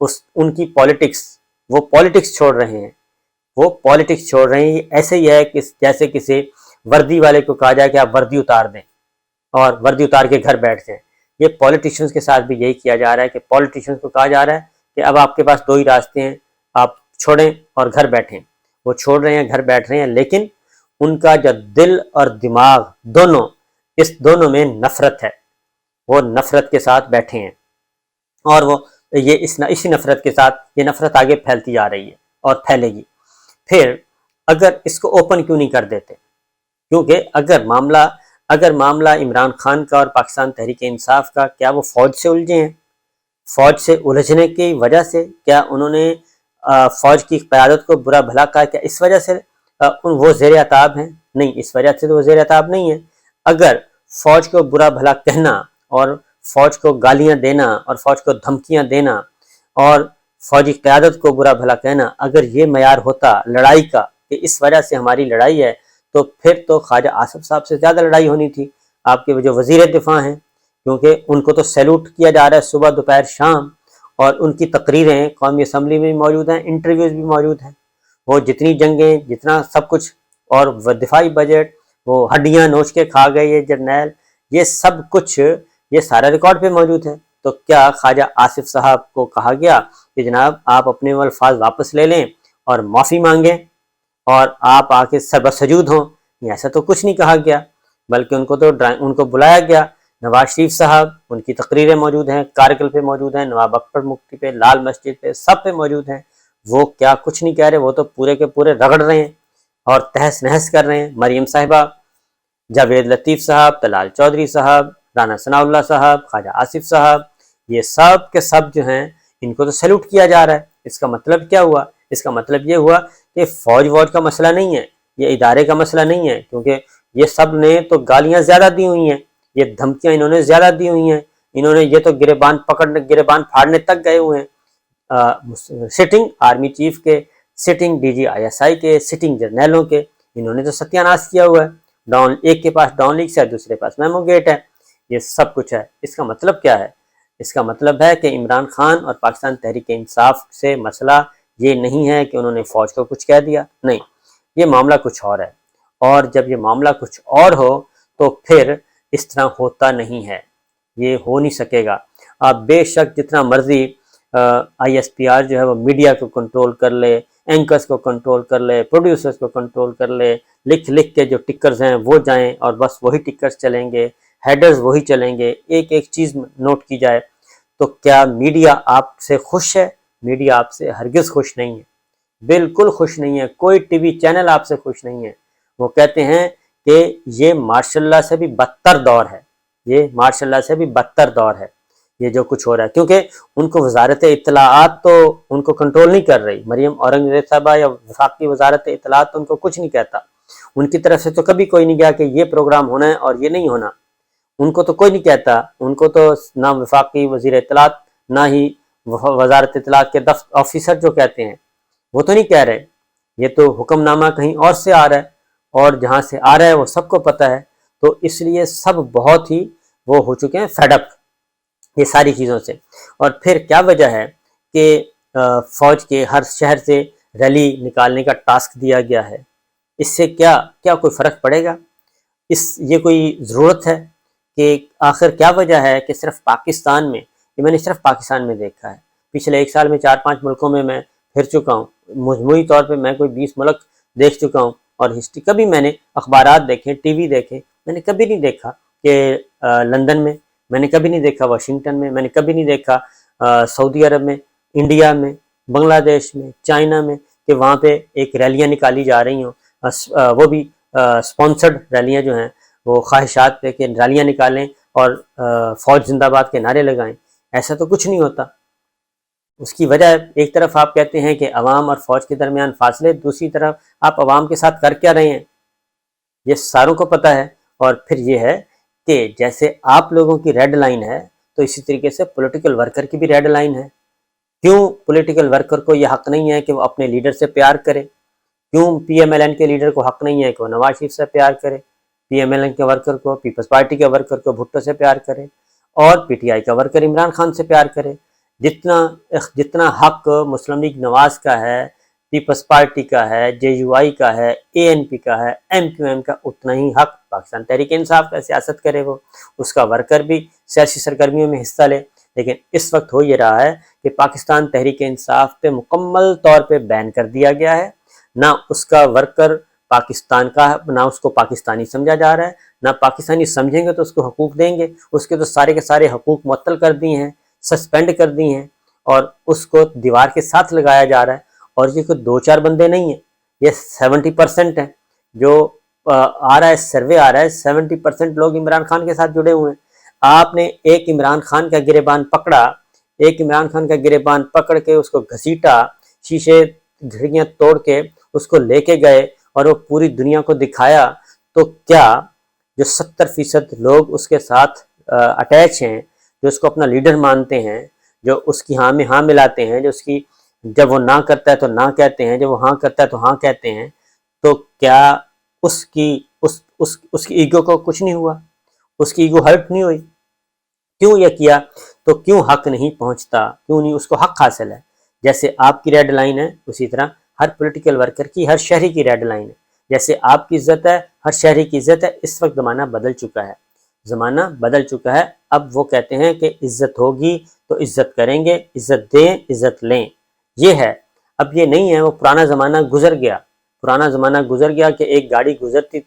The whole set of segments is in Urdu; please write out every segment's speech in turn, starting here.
ان کی پالیٹکس، وہ پالیٹکس چھوڑ رہے ہیں، وہ پالیٹکس چھوڑ رہے ہیں۔ ایسے ہی ہے کہ جیسے کسی وردی والے کو کہا جائے کہ آپ وردی اتار دیں اور وردی اتار کے گھر بیٹھ جائیں۔ یہ پالیٹیشینز کے ساتھ بھی یہی کیا جا رہا ہے کہ پالیٹیشینز کو کہا جا رہا ہے کہ اب آپ کے پاس دو ہی راستے ہیں، آپ چھوڑیں اور گھر بیٹھیں۔ وہ چھوڑ رہے ہیں، گھر بیٹھ رہے ہیں، لیکن ان کا جو دل اور دماغ دونوں، اس دونوں میں نفرت ہے، وہ نفرت کے ساتھ بیٹھے ہیں، اور وہ یہ اسی نفرت کے ساتھ یہ نفرت آگے پھیلتی جا رہی ہے اور پھیلے گی۔ پھر اگر اس کو اوپن کیوں نہیں کر دیتے؟ کیونکہ اگر معاملہ عمران خان کا اور پاکستان تحریک انصاف کا، کیا وہ فوج سے الجھے ہیں؟ فوج سے الجھنے کی وجہ سے کیا انہوں نے فوج کی قیادت کو برا بھلا کہا؟ کیا اس وجہ سے وہ زیر عتاب ہیں؟ نہیں، اس وجہ سے تو وہ زیر عتاب نہیں ہے۔ اگر فوج کو برا بھلا کہنا اور فوج کو گالیاں دینا اور فوج کو دھمکیاں دینا اور فوجی قیادت کو برا بھلا کہنا اگر یہ معیار ہوتا لڑائی کا کہ اس وجہ سے ہماری لڑائی ہے، تو پھر تو خواجہ آصف صاحب سے زیادہ لڑائی ہونی تھی، آپ کے جو وزیر دفاع ہیں، کیونکہ ان کو تو سیلوٹ کیا جا رہا ہے صبح دوپہر شام، اور ان کی تقریریں قومی اسمبلی میں بھی موجود ہیں، انٹرویوز بھی موجود ہیں۔ وہ جتنی جنگیں، جتنا سب کچھ، اور دفاعی بجٹ، وہ ہڈیاں نوچ کے کھا گئے یہ جرنیل، یہ سب کچھ یہ سارا ریکارڈ پہ موجود ہے۔ تو کیا خواجہ آصف صاحب کو کہا گیا کہ جناب آپ اپنے وہ الفاظ واپس لے لیں اور معافی مانگیں اور آپ آ کے سجود ہوں؟ ایسا تو کچھ نہیں کہا گیا، بلکہ ان کو بلایا گیا۔ نواز شریف صاحب، ان کی تقریریں موجود ہیں، کارگل پہ موجود ہیں، نواب اکبر مفتی پہ، لال مسجد پہ، سب پہ موجود ہیں۔ وہ کیا کچھ نہیں کہہ رہے، وہ تو پورے کے پورے رگڑ رہے ہیں اور تہس نہس کر رہے ہیں۔ مریم صاحبہ، جاوید لطیف صاحب، طلال چودھری صاحب، رانا ثناء اللہ صاحب، خواجہ آصف صاحب، یہ سب کے سب جو ہیں، ان کو تو سیلوٹ کیا جا رہا ہے۔ اس کا مطلب کیا ہوا؟ اس کا مطلب یہ ہوا کہ فوج کا مسئلہ نہیں ہے، یہ ادارے کا مسئلہ نہیں ہے، کیونکہ یہ سب نے تو گالیاں زیادہ دی ہوئی ہیں، یہ دھمکیاں انہوں نے زیادہ دی ہوئی ہیں، انہوں نے یہ تو گریبان پھاڑنے تک گئے ہوئے ہیں۔ سٹنگ آرمی چیف کے، sitting D G I S I کے، سٹنگ جرنیلوں کے، انہوں نے تو ستیہ ناش کیا ہوا ہے۔ ایک کے پاس ڈاؤن لیکس ہے، دوسرے پاس میمو گیٹ ہے، یہ سب کچھ ہے۔ اس کا مطلب کیا ہے؟ اس کا مطلب ہے کہ عمران خان اور پاکستان تحریک انصاف سے مسئلہ یہ نہیں ہے کہ انہوں نے فوج کو کچھ کہہ دیا، نہیں، یہ معاملہ کچھ اور ہے، اور جب یہ معاملہ کچھ اور ہو تو پھر اس طرح ہوتا نہیں ہے، یہ ہو نہیں سکے گا۔ آپ بے شک جتنا مرضی آئی ایس پی آر جو ہے وہ میڈیا کو کنٹرول کر لے، اینکرز کو کنٹرول کر لے، پروڈیوسرز کو کنٹرول کر لے، لکھ کے جو ٹکرز ہیں وہ جائیں اور بس وہی ٹکرز چلیں گے، ہیڈرز وہی چلیں گے، ایک ایک چیز نوٹ کی جائے، تو کیا میڈیا آپ سے خوش ہے؟ میڈیا آپ سے ہرگز خوش نہیں ہے، بالکل خوش نہیں ہے، کوئی ٹی وی چینل آپ سے خوش نہیں ہے۔ وہ کہتے ہیں کہ یہ مارشل لا سے بھی بدتر دور ہے، یہ مارشل لا سے بھی بدتر دور ہے یہ جو کچھ ہو رہا ہے، کیونکہ ان کو وزارت اطلاعات تو ان کو کنٹرول نہیں کر رہی، مریم اورنگزیب صاحبہ یا وفاقی وزارت اطلاعات تو ان کو کچھ نہیں کہتا، ان کی طرف سے تو کبھی کوئی نہیں گیا کہ یہ پروگرام ہونا ہے اور یہ نہیں ہونا، ان کو تو کوئی نہیں کہتا، ان کو تو نہ وفاقی وزیر اطلاعات نہ ہی وزارت اطلاعات کے آفیسر جو کہتے ہیں وہ تو نہیں کہہ رہے، یہ تو حکم نامہ کہیں اور سے آ رہا ہے، اور جہاں سے آ رہا ہے وہ سب کو پتہ ہے، تو اس لیے سب بہت ہی وہ ہو چکے ہیں فیڈ اپ یہ ساری چیزوں سے۔ اور پھر کیا وجہ ہے کہ فوج کے ہر شہر سے ریلی نکالنے کا ٹاسک دیا گیا ہے؟ اس سے کیا کوئی فرق پڑے گا؟ یہ کوئی ضرورت ہے کہ آخر کیا وجہ ہے کہ صرف پاکستان میں، یہ میں نے صرف پاکستان میں دیکھا ہے، پچھلے ایک سال میں 4-5 ملکوں میں پھر چکا ہوں، مجموعی طور پہ میں کوئی 20 ملک دیکھ چکا ہوں، اور ہسٹری کبھی میں نے اخبارات دیکھیں، ٹی وی دیکھیں، میں نے کبھی نہیں دیکھا کہ لندن میں نے کبھی نہیں دیکھا، واشنگٹن میں نے کبھی نہیں دیکھا، سعودی عرب میں، انڈیا میں، بنگلہ دیش میں، چائنا میں، کہ وہاں پہ ایک ریلیاں نکالی جا رہی ہوں، وہ بھی سپانسرڈ ریلیاں جو ہیں، وہ خواہشات پہ کہ ریلیاں نکالیں اور فوج زندہ باد کے نعرے لگائیں، ایسا تو کچھ نہیں ہوتا۔ اس کی وجہ ایک طرف آپ کہتے ہیں کہ عوام اور فوج کے درمیان فاصلے، دوسری طرف آپ عوام کے ساتھ کر کیا رہے ہیں یہ ساروں کو پتہ ہے۔ اور پھر یہ ہے کہ جیسے آپ لوگوں کی ریڈ لائن ہے تو اسی طریقے سے پولیٹیکل ورکر کی بھی ریڈ لائن ہے۔ کیوں پولیٹیکل ورکر کو یہ حق نہیں ہے کہ وہ اپنے لیڈر سے پیار کرے؟ کیوں پی ایم ایل این کے لیڈر کو حق نہیں ہے کہ وہ نواز شریف سے پیار کرے؟ پی ایم ایل این کے ورکر کو، پیپلز پارٹی کے ورکر کو بھٹو سے پیار کرے، اور پی ٹی آئی کا ورکر عمران خان سے پیار کرے؟ جتنا حق مسلم لیگ نواز کا ہے، پیپلز پارٹی کا ہے، جے یو آئی کا ہے، اے این پی کا ہے، ایم کیو ایم کا، اتنا ہی حق پاکستان تحریک انصاف کا سیاست کرے، وہ اس کا ورکر بھی سیاسی سرگرمیوں میں حصہ لے۔ لیکن اس وقت ہو یہ رہا ہے کہ پاکستان تحریک انصاف پہ مکمل طور پہ بین کر دیا گیا ہے، نہ اس کا ورکر پاکستان کا، نہ اس کو پاکستانی سمجھا جا رہا ہے، نہ پاکستانی سمجھیں گے تو اس کو حقوق دیں گے، اس کے تو سارے کے سارے حقوق معطل کر دیے ہیں، سسپینڈ کر دی ہیں، اور اس کو دیوار کے ساتھ لگایا جا رہا ہے۔ اور یہ کوئی دو چار بندے نہیں ہیں، یہ 70% ہیں جو آ رہا ہے، سروے آ رہا ہے 70% لوگ عمران خان کے ساتھ جڑے ہوئے ہیں۔ آپ نے ایک عمران خان کا گریبان پکڑا، ایک عمران خان کا گریبان پکڑ کے اس کو گھسیٹا، شیشے گھڑیاں توڑ کے اس کو لے کے گئے اور وہ پوری دنیا کو دکھایا، تو کیا جو 70% لوگ اس کے ساتھ اٹیچ ہیں، جو اس کو اپنا لیڈر مانتے ہیں، جو اس کی ہاں میں ہاں ملاتے ہیں، جو اس کی جب وہ نہ کرتا ہے تو نہ کہتے ہیں، جب وہ ہاں کرتا ہے تو ہاں کہتے ہیں، تو کیا اس کی ایگو کو کچھ نہیں ہوا؟ اس کی ایگو ہرٹ نہیں ہوئی؟ کیوں یہ کیا؟ تو کیوں حق نہیں پہنچتا؟ کیوں نہیں اس کو حق حاصل ہے؟ جیسے آپ کی ریڈ لائن ہے، اسی طرح ہر پولیٹیکل ورکر کی، ہر شہری کی ریڈ لائن ہے۔ جیسے آپ کی عزت ہے، ہر شہری کی عزت ہے۔ اس وقت زمانہ بدل چکا ہے، زمانہ بدل چکا ہے۔ اب وہ کہتے ہیں کہ عزت ہوگی تو عزت کریں گے، عزت دیں، عزت لیں، یہ ہے۔ اب یہ نہیں ہے، وہ پرانا زمانہ گزر گیا، پرانا زمانہ گزر گیا کہ ایک گاڑی گزرتی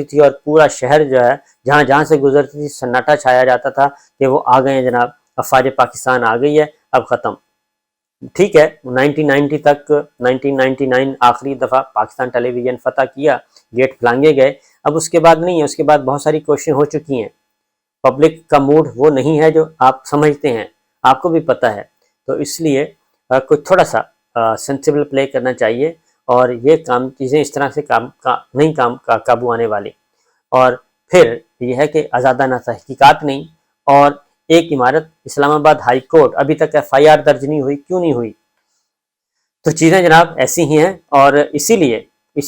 تھی اور پورا شہر جو ہے جہاں جہاں سے گزرتی تھی سناٹا چھایا جاتا تھا کہ وہ آ گئے ہیں جناب، افواج پاکستان آ گئی ہے، اب ختم۔ ٹھیک ہے، 1990 تک، 1999 آخری دفعہ پاکستان ٹیلی ویژن فتح کیا، گیٹ پھلانگے گئے، اب اس کے بعد نہیں ہے، اس کے بعد بہت ساری کوششیں ہو چکی ہیں۔ پبلک کا موڈ وہ نہیں ہے جو آپ سمجھتے ہیں، آپ کو بھی پتہ ہے۔ تو اس لیے کوئی تھوڑا سا سینسیبل پلے کرنا چاہیے، اور یہ چیزیں اس طرح سے نہیں قابو آنے والی۔ اور پھر یہ ہے کہ آزادانہ تحقیقات نہیں، اور ایک عمارت اسلام آباد ہائی کورٹ ابھی تک FIR درج نہیں ہوئی، کیوں نہیں ہوئی؟ تو چیزیں جناب ایسی ہی ہیں، اور اسی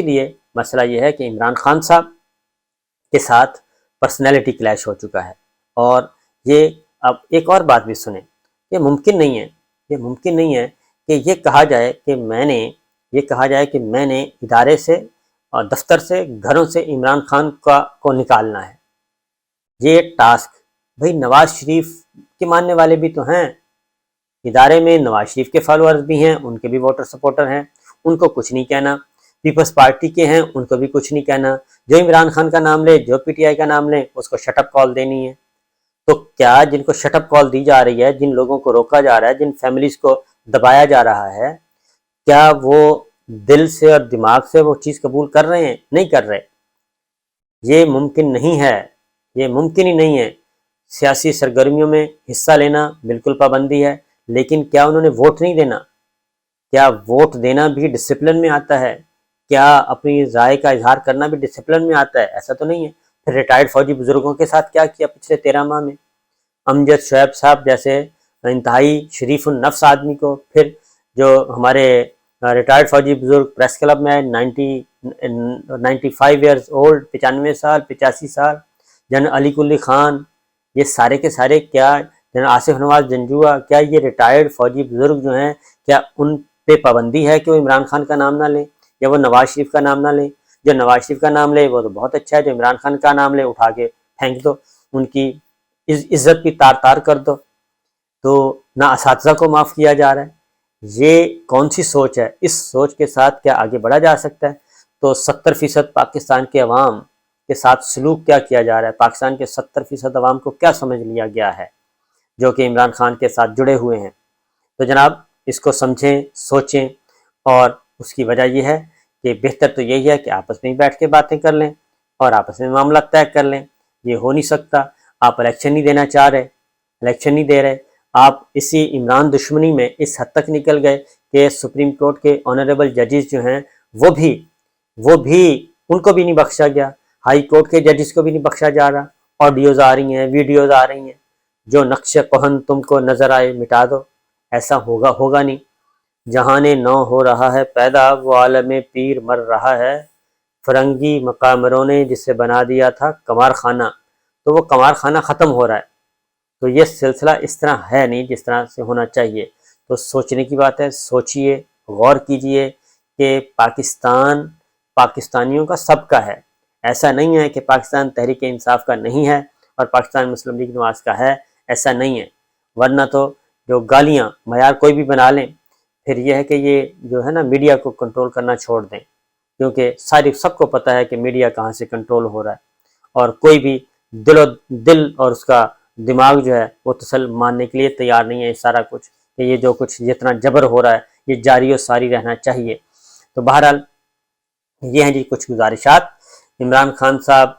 لیے مسئلہ یہ ہے کہ عمران خان صاحب کے ساتھ پرسنالٹی کلیش ہو چکا ہے۔ اور یہ اب ایک اور بات بھی سنیں، یہ ممکن نہیں ہے کہ یہ کہا جائے کہ میں نے ادارے سے اور دفتر سے، گھروں سے عمران خان کو نکالنا ہے۔ یہ ٹاسک، بھئی نواز شریف کے ماننے والے بھی تو ہیں ادارے میں، نواز شریف کے فالوورز بھی ہیں، ان کے بھی ووٹر سپورٹر ہیں، ان کو کچھ نہیں کہنا۔ پیپلز پارٹی کے ہیں، ان کو بھی کچھ نہیں کہنا۔ جو عمران خان کا نام لے، جو PTI کا نام لے، اس کو شٹ اپ کال دینی ہے۔ تو کیا جن کو شٹ اپ کال دی جا رہی ہے، جن لوگوں کو روکا جا رہا ہے، جن فیملیز کو دبایا جا رہا ہے، کیا وہ دل سے اور دماغ سے وہ چیز قبول کر رہے ہیں؟ نہیں کر رہے۔ یہ ممکن نہیں ہے، یہ ممکن ہی نہیں ہے۔ سیاسی سرگرمیوں میں حصہ لینا بالکل پابندی ہے، لیکن کیا انہوں نے ووٹ نہیں دینا؟ کیا ووٹ دینا بھی ڈسپلن میں آتا ہے؟ کیا اپنی رائے کا اظہار کرنا بھی ڈسپلن میں آتا ہے؟ ایسا تو نہیں ہے۔ پھر ریٹائرڈ فوجی بزرگوں کے ساتھ کیا کیا پچھلے 13 ماہ میں؟ امجد شعیب صاحب جیسے انتہائی شریف النفس آدمی کو، پھر جو ہمارے ریٹائرڈ فوجی بزرگ پریس کلب میں 95 ایئرز اولڈ، 95 سال، 85 سال، جنرل علی کلی خان، یہ سارے کے سارے، کیا جنرل آصف نواز جنجوعہ، کیا یہ ریٹائرڈ فوجی بزرگ جو ہیں، کیا ان پہ پابندی ہے کہ وہ عمران خان کا نام نہ لیں یا وہ نواز شریف کا نام نہ لیں؟ جو نواز شریف کا نام لے وہ تو بہت اچھا ہے، جو عمران خان کا نام لے اٹھا کے پھینک دو، ان کی عزت بھی تار تار کر دو۔ تو نہ اساتذہ کو معاف کیا جا رہا ہے۔ یہ کون سی سوچ ہے؟ اس سوچ کے ساتھ کیا آگے بڑھا جا سکتا ہے؟ تو 70% پاکستان کے عوام کے ساتھ سلوک کیا جا رہا ہے؟ پاکستان کے 70% عوام کو کیا سمجھ لیا گیا ہے جو کہ عمران خان کے ساتھ جڑے ہوئے ہیں؟ تو جناب اس کو سمجھیں، سوچیں، اور اس کی وجہ یہ ہے کہ بہتر تو یہی ہے کہ آپس میں ہی بیٹھ کے باتیں کر لیں اور آپس میں معاملات طے کر لیں۔ یہ ہو نہیں سکتا۔ آپ الیکشن نہیں دینا چاہ رہے، الیکشن نہیں دے رہے، آپ اسی عمران دشمنی میں اس حد تک نکل گئے کہ سپریم کورٹ کے آنریبل ججز جو ہیں وہ بھی ان کو بھی نہیں بخشا گیا، ہائی کورٹ کے ججز کو بھی نہیں بخشا جا رہا۔ آڈیوز آ رہی ہیں، ویڈیوز آ رہی ہیں، جو نقش کہن تم کو نظر آئے مٹا دو۔ ایسا ہوگا نہیں۔ جہاں نو ہو رہا ہے پیدا، وہ عالم پیر مر رہا ہے، فرنگی مقامروں نے جسے بنا دیا تھا قمار خانہ، تو وہ قمار خانہ ختم ہو رہا ہے۔ تو یہ سلسلہ اس طرح ہے نہیں جس طرح سے ہونا چاہیے. تو سوچنے کی بات ہے، سوچئے، غور کیجئے کہ پاکستان پاکستانیوں کا سب کا ہے. ایسا نہیں ہے کہ پاکستان تحریک انصاف کا نہیں ہے اور پاکستان مسلم لیگ نواز کا ہے، ایسا نہیں ہے. ورنہ تو جو گالیاں معیار کوئی بھی بنا لیں، پھر یہ ہے کہ یہ جو ہے نا میڈیا کو کنٹرول کرنا چھوڑ دیں، کیونکہ سب کو پتہ ہے کہ میڈیا کہاں سے کنٹرول ہو رہا ہے، اور کوئی بھی دل اور اس کا دماغ جو ہے وہ تسل ماننے کے لیے تیار نہیں ہے یہ سارا کچھ، کہ یہ جو کچھ جتنا جبر ہو رہا ہے یہ جاری و ساری رہنا چاہیے. تو بہرحال یہ ہیں جی کچھ گزارشات. عمران خان صاحب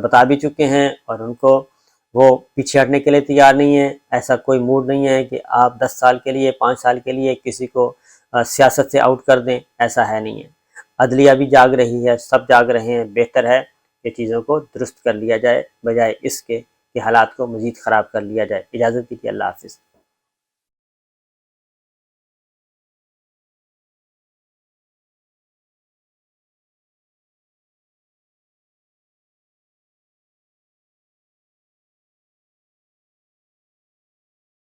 بتا بھی چکے ہیں، اور ان کو وہ پیچھے ہٹنے کے لیے تیار نہیں ہے. ایسا کوئی موڈ نہیں ہے کہ آپ 10 سال کے لیے 5 سال کے لیے کسی کو سیاست سے آؤٹ کر دیں، ایسا ہے نہیں ہے. عدلیہ بھی جاگ رہی ہے، سب جاگ رہے ہیں. بہتر ہے کہ چیزوں کو درست کر لیا جائے، بجائے اس کے کہ حالات کو مزید خراب کر لیا جائے. اجازت دیجیے، اللہ حافظ.